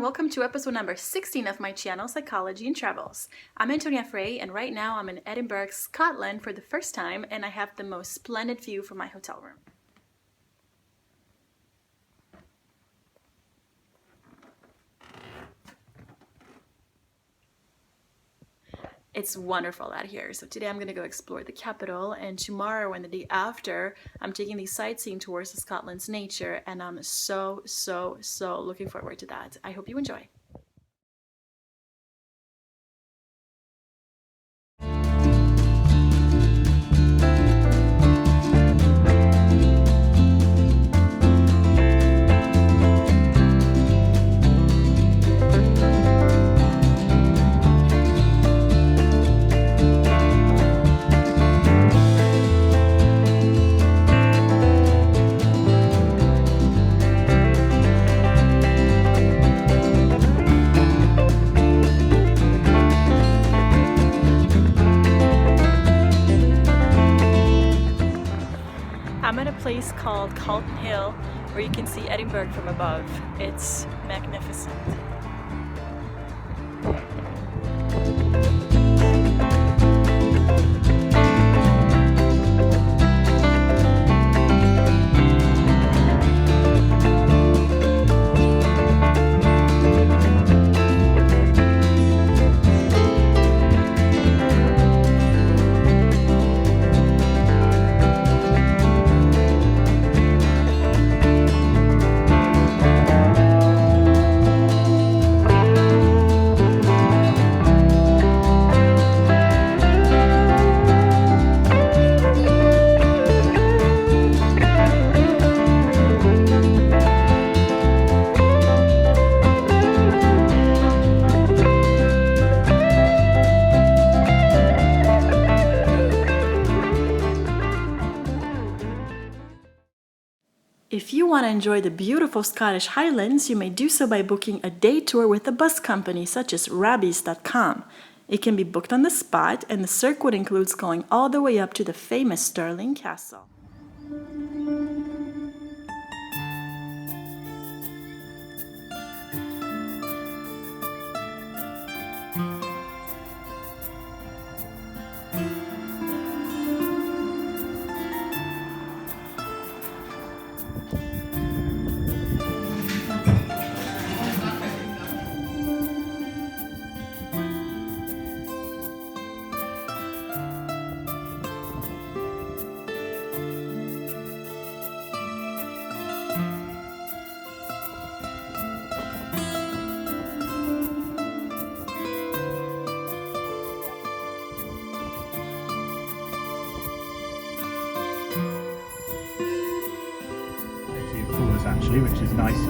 welcome to episode number 16 of my channel, Psychology and Travels. I'm Antonia Frey, and right now I'm in Edinburgh, Scotland for the first time, and I have the most splendid view from my hotel room. It's wonderful out here. So today I'm going to go explore the capital, and tomorrow and the day after I'm taking these sightseeing tours of Scotland's nature, and I'm so looking forward to that. I hope you enjoy. I'm at a place called Calton Hill where you can see Edinburgh from above. It's magnificent. If you want to enjoy the beautiful Scottish Highlands, you may do so by booking a day tour with a bus company such as rabbies.com. It can be booked on the spot, and the circuit includes going all the way up to the famous Stirling Castle. Actually, which is nice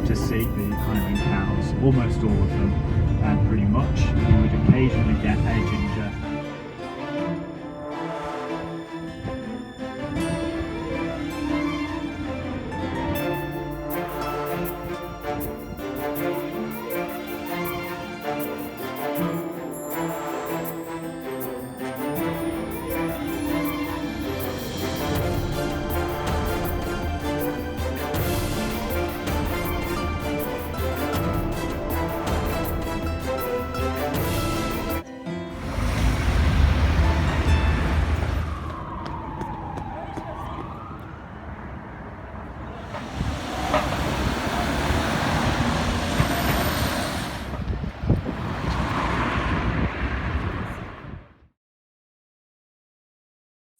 to see the Highland cows, almost all of them, and pretty much. You would occasionally get a ginger.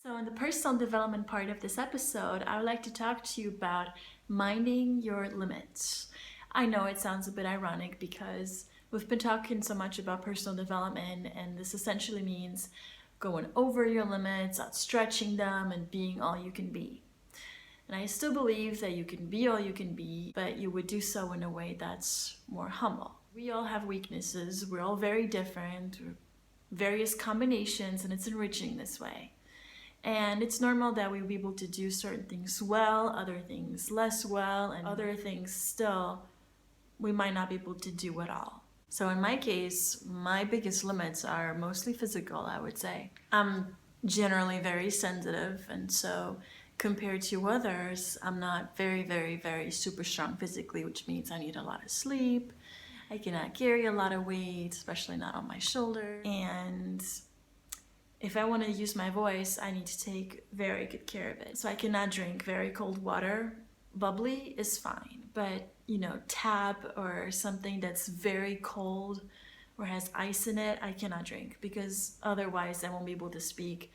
So in the personal development part of this episode, I would like to talk to you about minding your limits. I know it sounds a bit ironic because we've been talking so much about personal development, and this essentially means going over your limits, outstretching them, and being all you can be. And I still believe that you can be all you can be, but you would do so in a way that's more humble. We all have weaknesses, we're all very different, various combinations, and it's enriching this way. And it's normal that we'll be able to do certain things well, other things less well, and other things still we might not be able to do at all. So in my case, my biggest limits are mostly physical, I would say. I'm generally very sensitive, and so compared to others, I'm not very super strong physically, which means I need a lot of sleep. I cannot carry a lot of weight, especially not on my shoulder. And if I want to use my voice, I need to take very good care of it. So I cannot drink very cold water. Bubbly is fine, but tap or something that's very cold or has ice in it, I cannot drink, because otherwise I won't be able to speak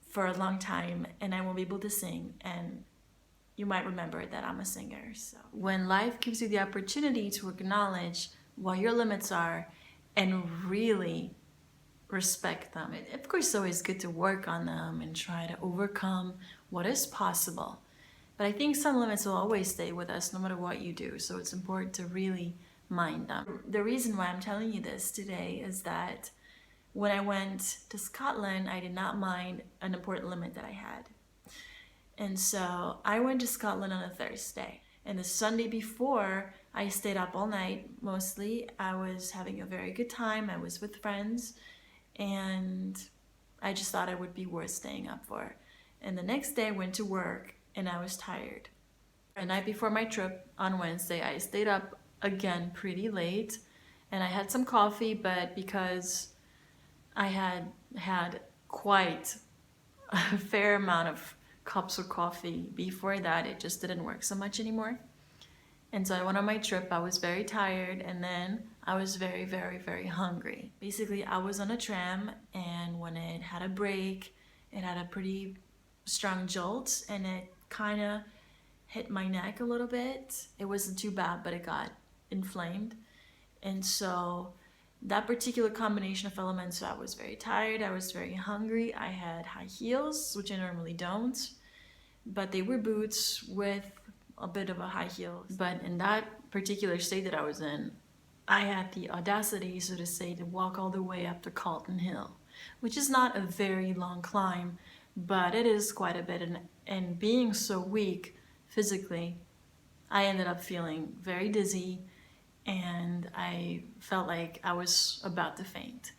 for a long time and I won't be able to sing. And you might remember that I'm a singer. So when life gives you the opportunity to acknowledge what your limits are and really respect them, of course it's always good to work on them and try to overcome what is possible. But I think some limits will always stay with us no matter what you do. So it's important to really mind them. The reason why I'm telling you this today is that when I went to Scotland, I did not mind an important limit that I had. And so I went to Scotland on a Thursday. And the Sunday before, I stayed up all night, mostly. I was having a very good time. I was with friends. And I just thought it would be worth staying up for. And the next day I went to work and I was tired. The night before my trip on Wednesday, I stayed up again pretty late. And I had some coffee, but because I had quite a fair amount of cups of coffee before that, it just didn't work so much anymore. And so I went on my trip. I was very tired, and then I was very, very, very hungry. Basically, I was on a tram, and when it had a brake, it had a pretty strong jolt, and it kind of hit my neck a little bit. It wasn't too bad, but it got inflamed. And so that particular combination of elements, so I was very tired, I was very hungry, I had high heels, which I normally don't, but they were boots with a bit of a high heel. But in that particular state that I was in, I had the audacity, so to say, to walk all the way up the Calton hill, which is not a very long climb, but it is quite a bit. And being so weak physically, I ended up feeling very dizzy, and I felt like I was about to faint.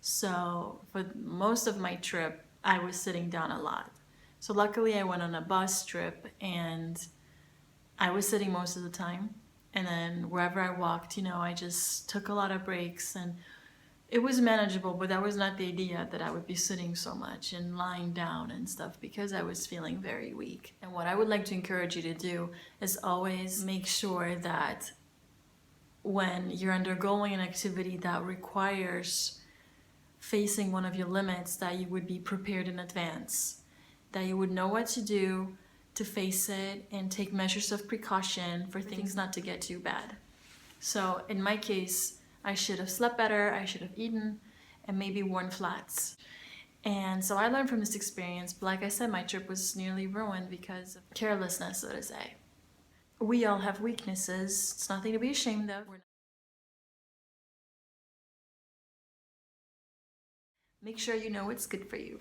So for most of my trip, I was sitting down a lot. So luckily I went on a bus trip and I was sitting most of the time. And then wherever I walked, I just took a lot of breaks, and it was manageable, but that was not the idea, that I would be sitting so much and lying down and stuff, because I was feeling very weak. And what I would like to encourage you to do is always make sure that when you're undergoing an activity that requires facing one of your limits, that you would be prepared in advance, that you would know what to do to face it and take measures of precaution for things not to get too bad. So in my case, I should have slept better, I should have eaten, and maybe worn flats. And so I learned from this experience, but like I said, my trip was nearly ruined because of carelessness, so to say. We all have weaknesses. It's nothing to be ashamed of. Make sure you know what's good for you.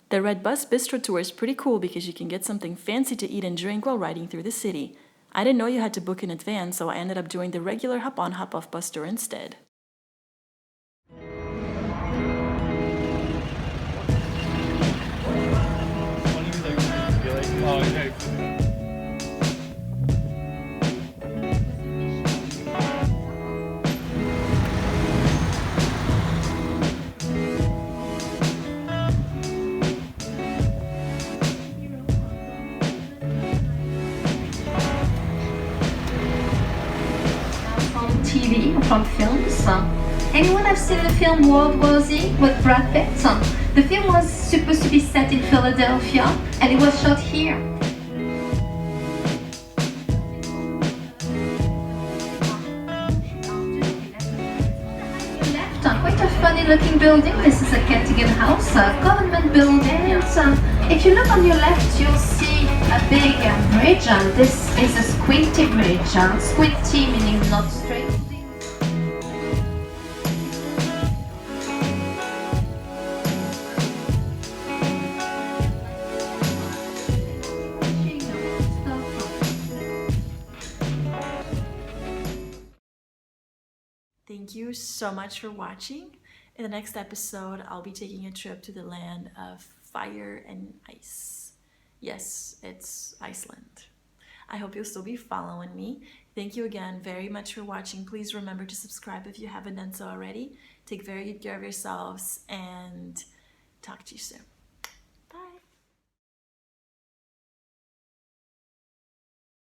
The Red Bus Bistro tour is pretty cool because you can get something fancy to eat and drink while riding through the city. I didn't know you had to book in advance, so I ended up doing the regular hop-on hop-off bus tour instead. TV, from films. Anyone have seen the film World War Z with Brad Pitt? The film was supposed to be set in Philadelphia, and it was shot here. Quite a funny looking building. This is a Kentigan House, a government building. If you look on your left, you'll see a big bridge. This is a squinty bridge. Squinty meaning not straight. Thank you so much for watching. In the next episode, I'll be taking a trip to the land of fire and ice. Yes, it's Iceland. I hope you'll still be following me. Thank you again very much for watching. Please remember to subscribe if you haven't done so already. Take very good care of yourselves and talk to you soon.